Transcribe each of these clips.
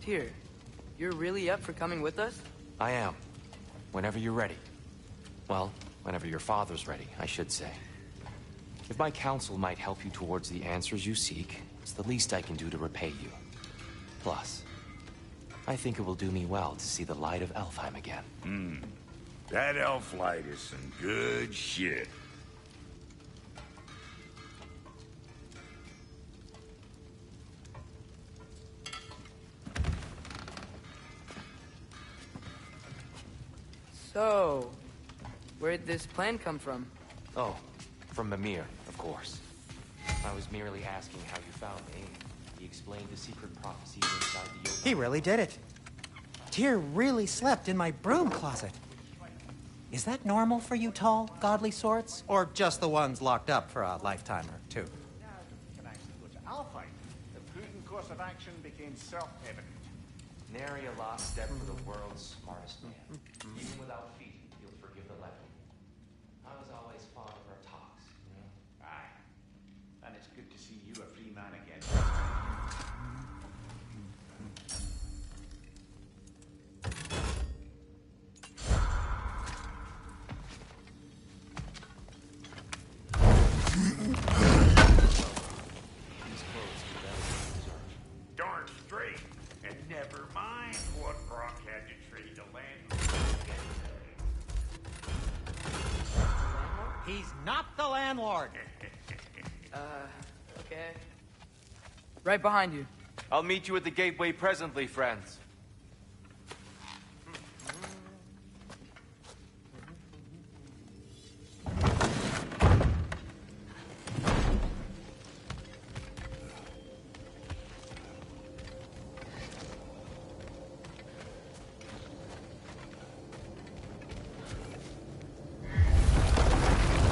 Tyr, you're really up for coming with us? I am. Whenever you're ready. Well, whenever your father's ready, I should say. If my counsel might help you towards the answers you seek, it's the least I can do to repay you. Plus, I think it will do me well to see the light of Alfheim again. That elf light is some good shit. So, where'd this plan come from? Oh, from Mimir, of course. I was merely asking how you found me. He explained the secret prophecies inside the oak. He really did it. Tyr really slept in my broom closet. Is that normal for you tall, godly sorts? Or just the ones locked up for a lifetime or two? Now you can actually go to Alfheim. The prudent course of action became self-evident. Nary a lost step for the world's smartest man. Even without feet, he'll forgive the leopard. I was always fond of our talks, you know? Aye. And it's good to see you a free man again. Darn straight. And never mind what Brock had to trade the land. He's not the landlord. Okay. Right behind you. I'll meet you at the gateway presently, friends.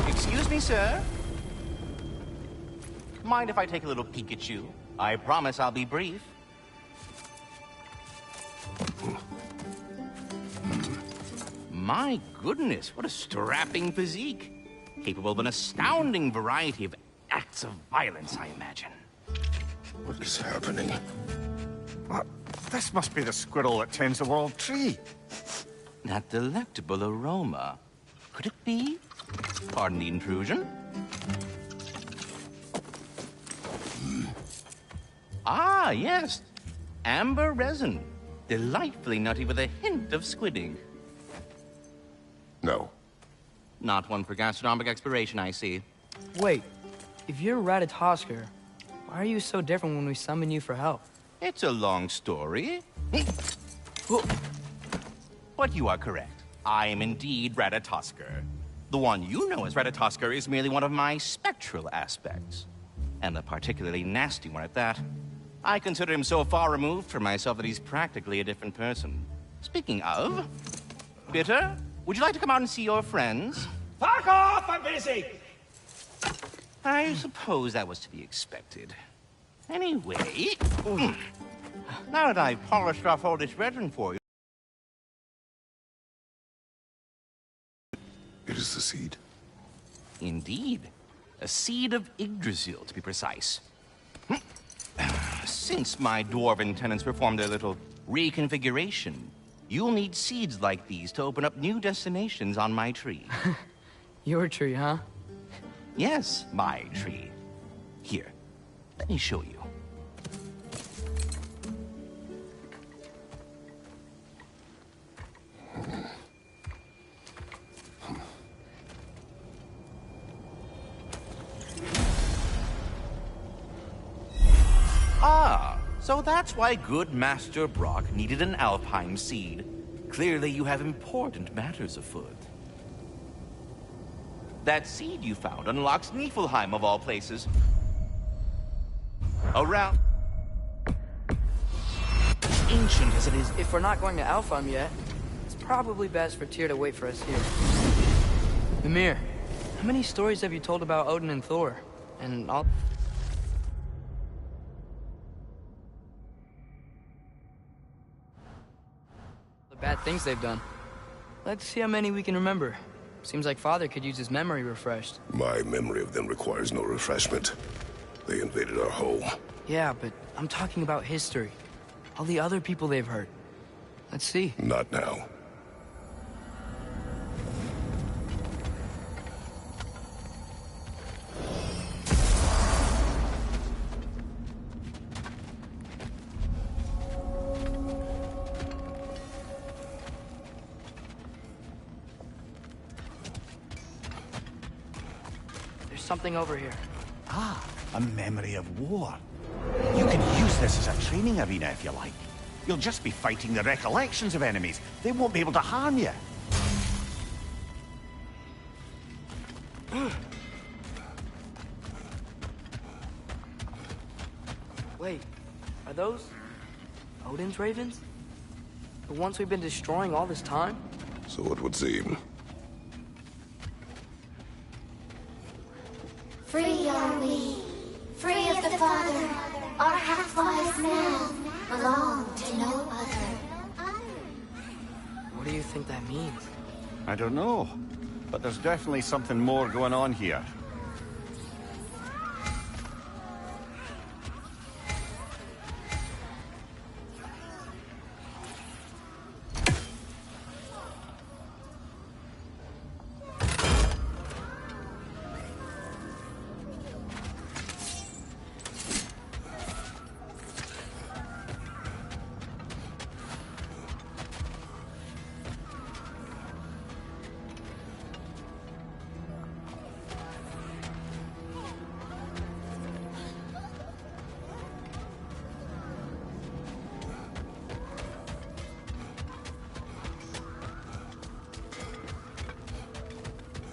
Excuse me, sir. Mind if I take a little peek at you? I promise I'll be brief. My goodness, what a strapping physique. Capable of an astounding variety of acts of violence, I imagine. What is happening? What? This must be the squirrel that tends the world tree. That delectable aroma. Could it be? Pardon the intrusion. Ah, yes. Amber resin. Delightfully nutty with a hint of squidding. No. Not one for gastronomic exploration, I see. Wait, if you're Ratatoskr, why are you so different when we summon you for help? It's a long story. But you are correct. I am indeed Ratatoskr. The one you know as Ratatoskr is merely one of my spectral aspects. And a particularly nasty one at that. I consider him so far removed from myself that he's practically a different person. Speaking of... Bitter, would you like to come out and see your friends? Fuck off! I'm busy! I suppose that was to be expected. Anyway... Now that I've polished off all this resin for you... It is the seed. Indeed. A seed of Yggdrasil, to be precise. Since my dwarven tenants performed a little reconfiguration, you'll need seeds like these to open up new destinations on my tree. Your tree, huh? Yes, my tree. Here, let me show you. Ah, so that's why good Master Brock needed an Alfheim seed. Clearly you have important matters afoot. That seed you found unlocks Niflheim of all places. Around... Ancient as it is... If we're not going to Alfheim yet, it's probably best for Tyr to wait for us here. Mimir, how many stories have you told about Odin and Thor? And all... the bad things they've done. Let's see how many we can remember. Seems like Father could use his memory refreshed. My memory of them requires no refreshment. They invaded our home. Yeah, but I'm talking about history. All the other people they've hurt. Let's see. Not now. There's something over here. Ah, a memory of war. You can use this as a training arena if you like. You'll just be fighting the recollections of enemies. They won't be able to harm you. Wait, are those Odin's ravens? The ones we've been destroying all this time? So it would seem. Free are we, free of the Father. Our half-wise man belong to no other. What do you think that means? I don't know, but there's definitely something more going on here.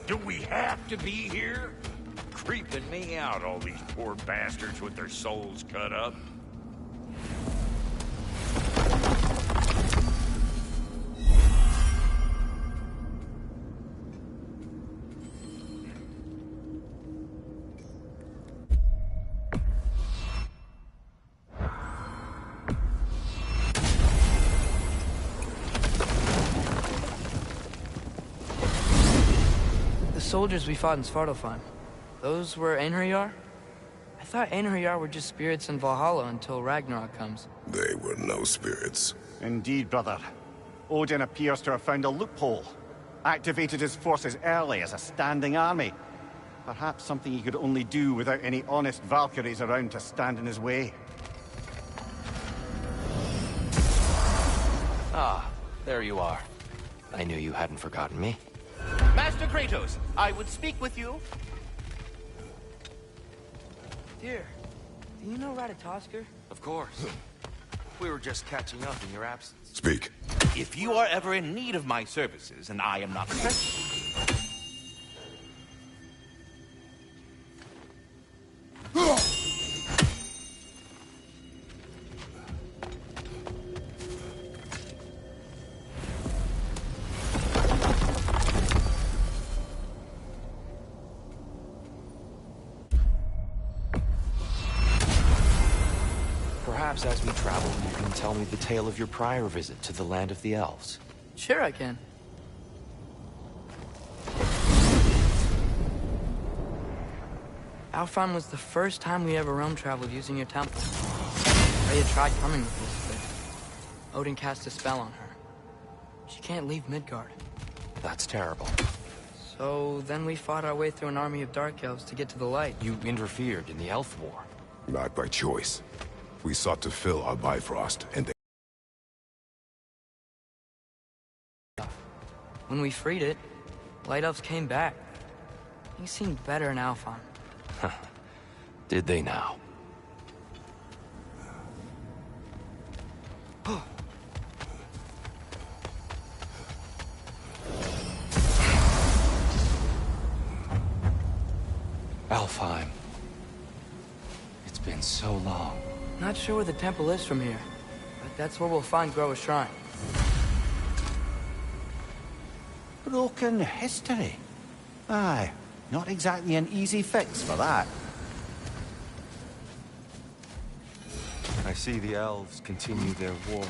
Do we have to be here? Creeping me out, all these poor bastards with their souls cut up. The soldiers we fought in Svartalfheim, those were Einherjar? I thought Einherjar were just spirits in Valhalla until Ragnarok comes. They were no spirits. Indeed, brother. Odin appears to have found a loophole. Activated his forces early as a standing army. Perhaps something he could only do without any honest Valkyries around to stand in his way. Ah, there you are. I knew you hadn't forgotten me. Master Kratos, I would speak with you. Dear, do you know Ratatoskr? Of course. We were just catching up in your absence. Speak. If you are ever in need of my services, and I am not present, Perhaps as we travel, you can tell me the tale of your prior visit to the land of the elves. Sure I can. Alfheim was the first time we ever realm traveled using your temple. Freya tried coming with us, but Odin cast a spell on her. She can't leave Midgard. That's terrible. So then we fought our way through an army of dark elves to get to the light. You interfered in the elf war. Not by choice. We sought to fill our Bifrost, and they... When we freed it, light elves came back. Things seemed better in Alfheim. Did they now? Alfheim. It's been so long. Not sure where the temple is from here, but that's where we'll find Groa's shrine. Broken history. Aye, not exactly an easy fix for that. I see the elves continue their war.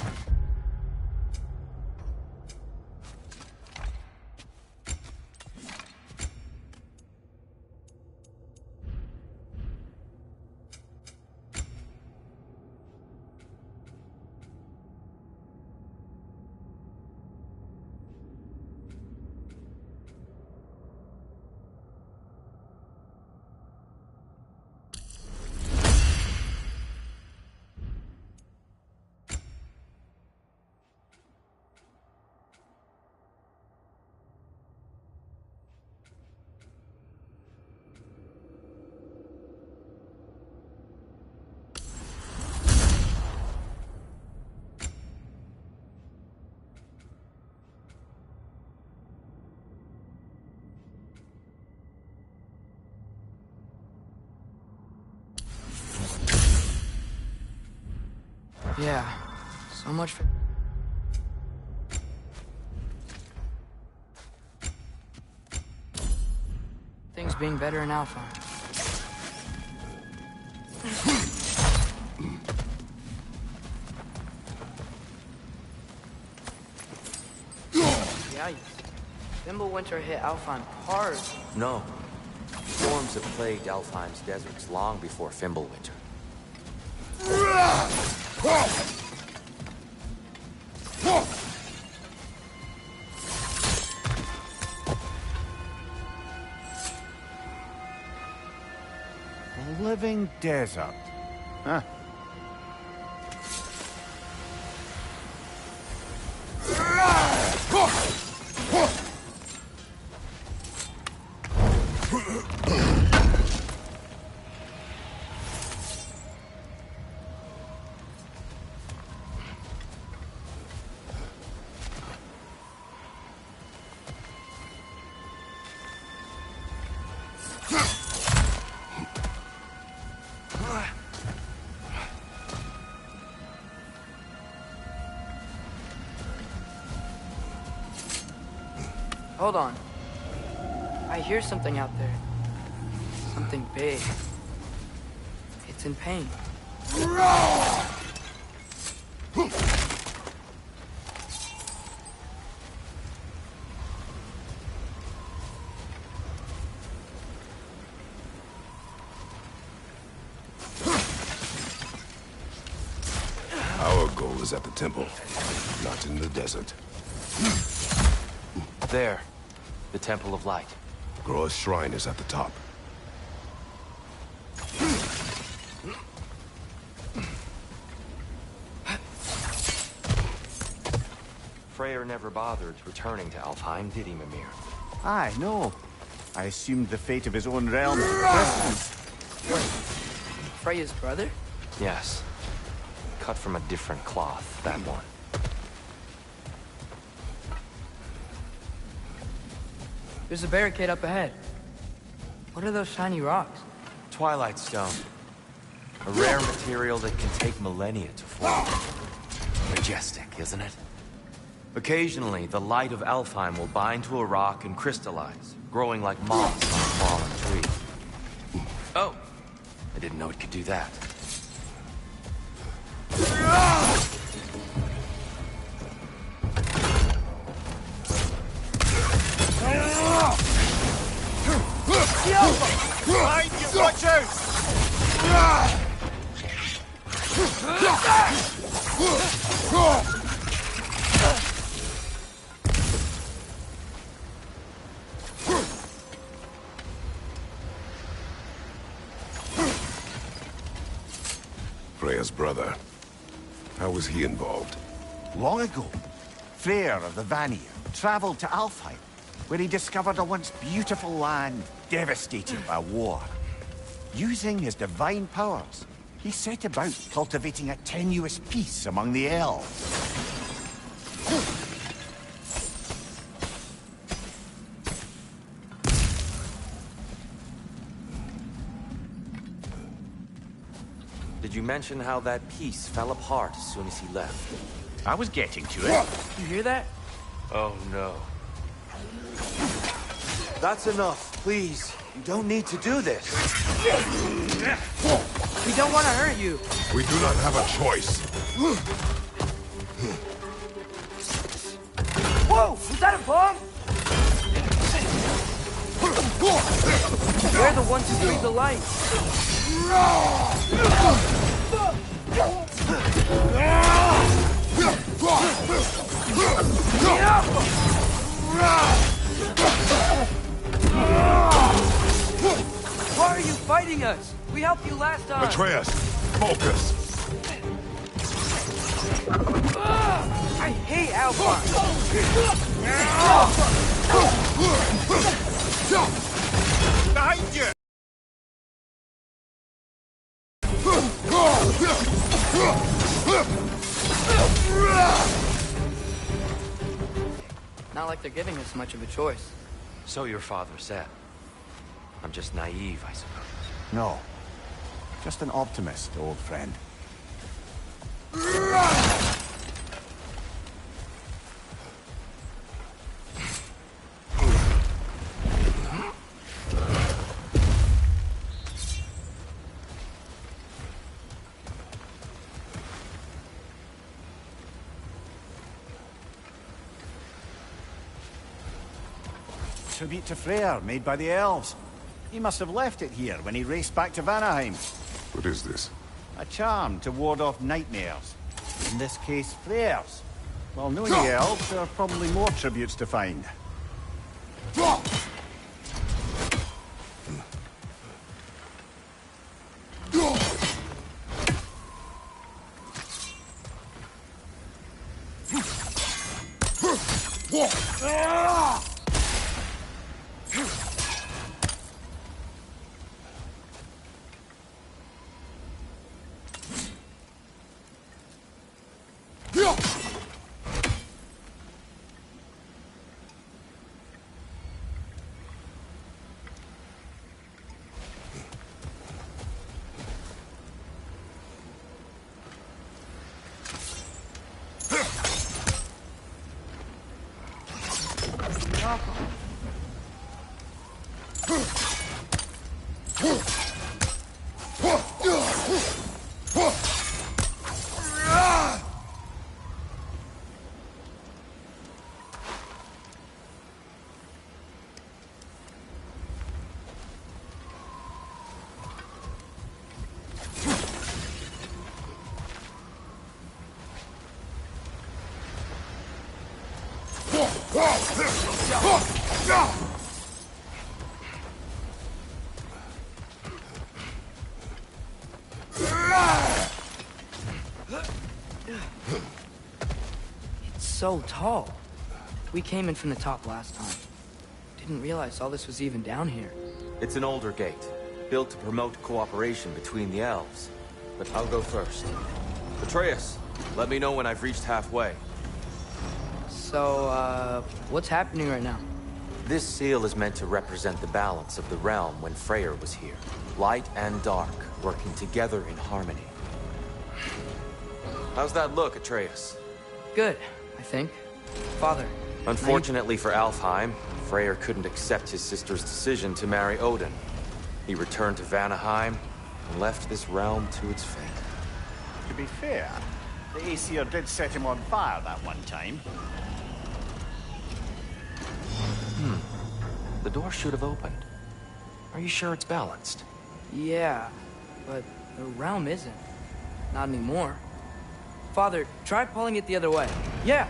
Yeah, so much for... things being better in Alfheim. Yeah, Fimbulwinter hit Alfheim hard. No. Storms have plagued Alfheim's deserts long before Fimbulwinter. A living desert. Huh. Hold on. I hear something out there. Something big. It's in pain. Our goal is at the temple, not in the desert. There. The Temple of Light. Groa's shrine is at the top. Freyr never bothered returning to Alfheim, did he, Mimir? Aye, no. I assumed the fate of his own realm was Christmas. Freya's brother? Yes. Cut from a different cloth, that one. There's a barricade up ahead. What are those shiny rocks? Twilight Stone. A rare material that can take millennia to form. Majestic, isn't it? Occasionally, the light of Alfheim will bind to a rock and crystallize, growing like moss on a fallen tree. Oh! I didn't know it could do that. Behind you, watch out! Freya's brother. How was he involved? Long ago, Freyr of the Vanir traveled to Alfheim, where he discovered a once beautiful land devastated by war. Using his divine powers, he set about cultivating a tenuous peace among the elves. Did you mention how that peace fell apart as soon as he left? I was getting to it. You hear that? Oh, no. That's enough, please. You don't need to do this. We don't want to hurt you. We do not have a choice. Whoa! Was that a bomb? They're the ones who breathe the light. Why are you fighting us? We helped you last time. Atreus, focus. I hate Alpha. Behind you! Not like they're giving us much of a choice. So your father said. I'm just naive, I suppose. No. Just an optimist, old friend. Tribute to Freyr, made by the elves. He must have left it here when he raced back to Vanaheim. What is this? A charm to ward off nightmares. In this case, Freyr's. Well, knowing the elves, there are probably more tributes to find. It's so tall. We came in from the top last time. Didn't realize all this was even down here. It's an older gate, built to promote cooperation between the elves. But I'll go first. Atreus, let me know when I've reached halfway. So, what's happening right now? This seal is meant to represent the balance of the realm when Freyr was here. Light and dark, working together in harmony. How's that look, Atreus? Good, I think. Father. Unfortunately for Alfheim, Freyr couldn't accept his sister's decision to marry Odin. He returned to Vanaheim and left this realm to its fate. To be fair, the Aesir did set him on fire that one time. The door should have opened. Are you sure it's balanced? Yeah, but the realm isn't. Not anymore. Father, try pulling it the other way. Yeah!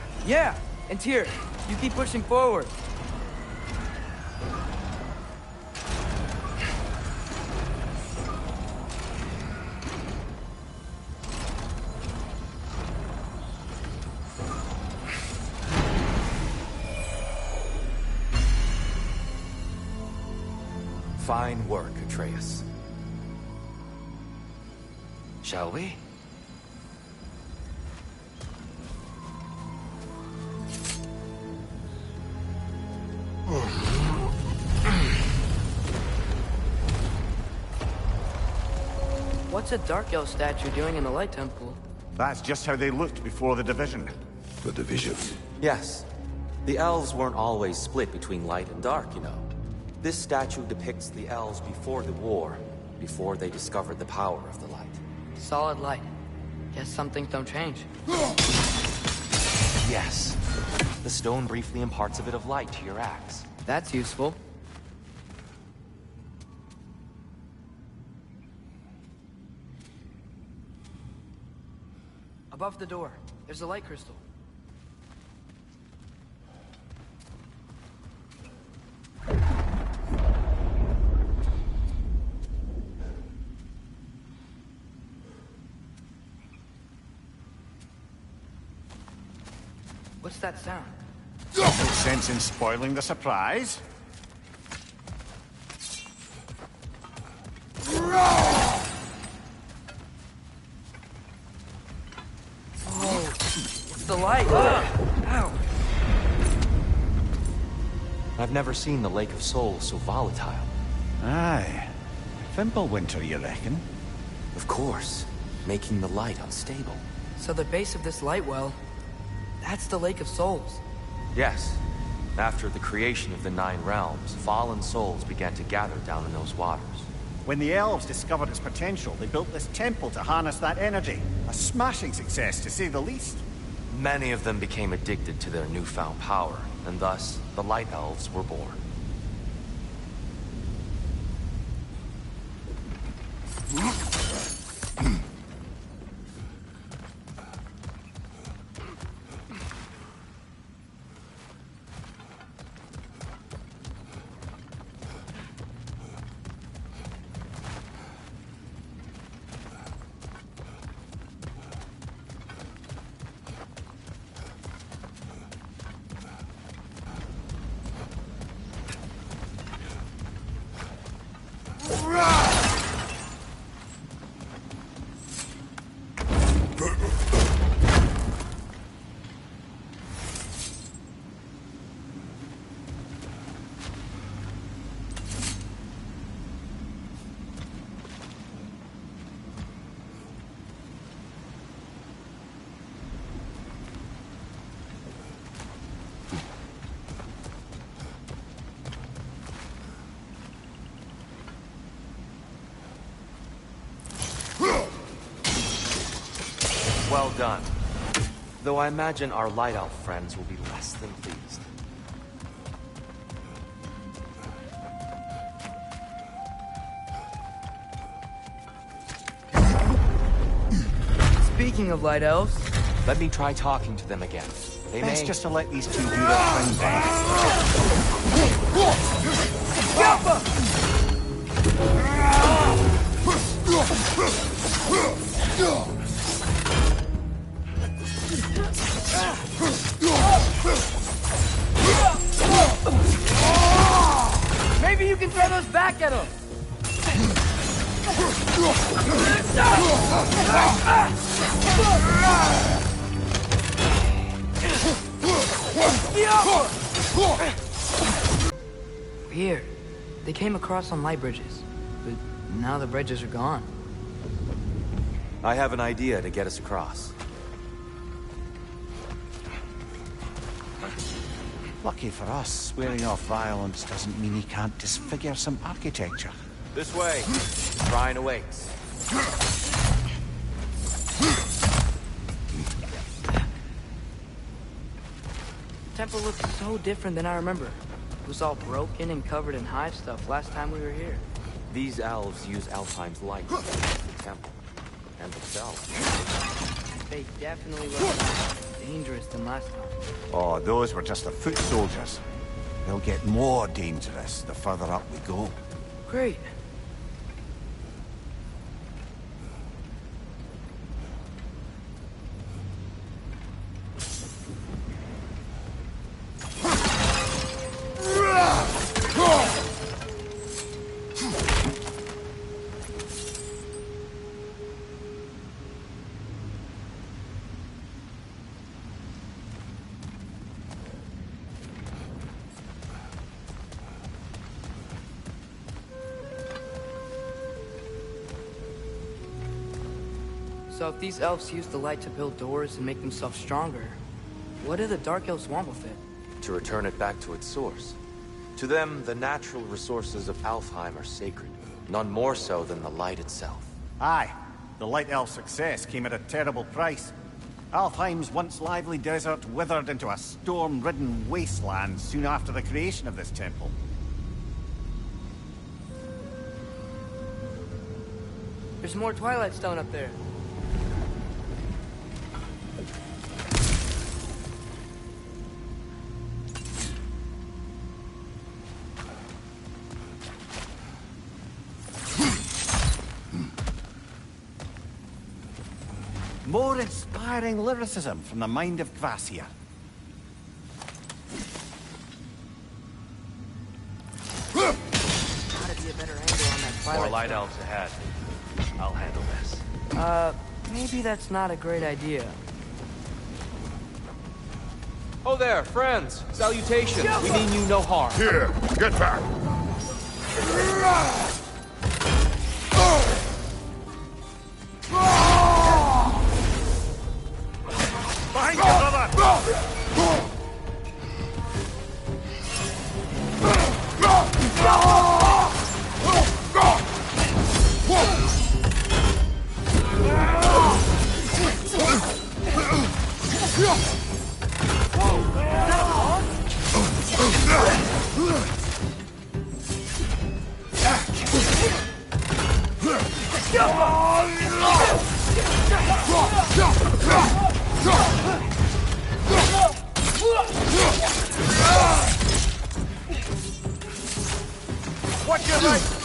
And Tyr, you keep pushing forward. Fine work, Atreus. Shall we? What's a Dark Elf statue doing in the Light Temple? That's just how they looked before the division. The division. Yes. The elves weren't always split between light and dark, you know. This statue depicts the elves before the war, before they discovered the power of the light. Solid light. Guess some things don't change. Yes. The stone briefly imparts a bit of light to your axe. That's useful. Above the door, there's a light crystal. What's that sound? No sense in spoiling the surprise. It's the light! Ow! I've never seen the Lake of Souls so volatile. Aye. Fimbulwinter, you reckon? Of course, making the light unstable. So the base of this light well, that's the Lake of Souls. Yes. After the creation of the 9 realms, fallen souls began to gather down in those waters. When the elves discovered its potential, they built this temple to harness that energy. A smashing success, to say the least. Many of them became addicted to their newfound power, and thus, the Light Elves were born. Well done. Though I imagine our Light Elf friends will be less than pleased. Speaking of Light Elves... Let me try talking to them again. They Best may... just to let these two do their thing then. Maybe you can throw those back at him! Weird. They came across on light bridges, but now the bridges are gone. I have an idea to get us across. Lucky for us, swearing off violence doesn't mean he can't disfigure some architecture. This way. The shrine awaits. The temple looks so different than I remember. It was all broken and covered in hive stuff last time we were here. These elves use Alfheim's light to protect the temple. And themselves. They definitely look more dangerous than last time. Oh, those were just the foot soldiers. They'll get more dangerous the further up we go. Great. So if these elves use the light to build doors and make themselves stronger, what do the Dark Elves want with it? To return it back to its source. To them, the natural resources of Alfheim are sacred. None more so than the light itself. Aye, the Light Elf success came at a terrible price. Alfheim's once lively desert withered into a storm-ridden wasteland soon after the creation of this temple. There's more Twilight Stone up there. More inspiring lyricism from the mind of Kvasir. Gotta be a better angle on that Twilight More light Stone. elves ahead. I'll handle this. Maybe that's not a great idea. Oh there, friends! Salutations! We mean you no harm. Here, get back! Watch your right!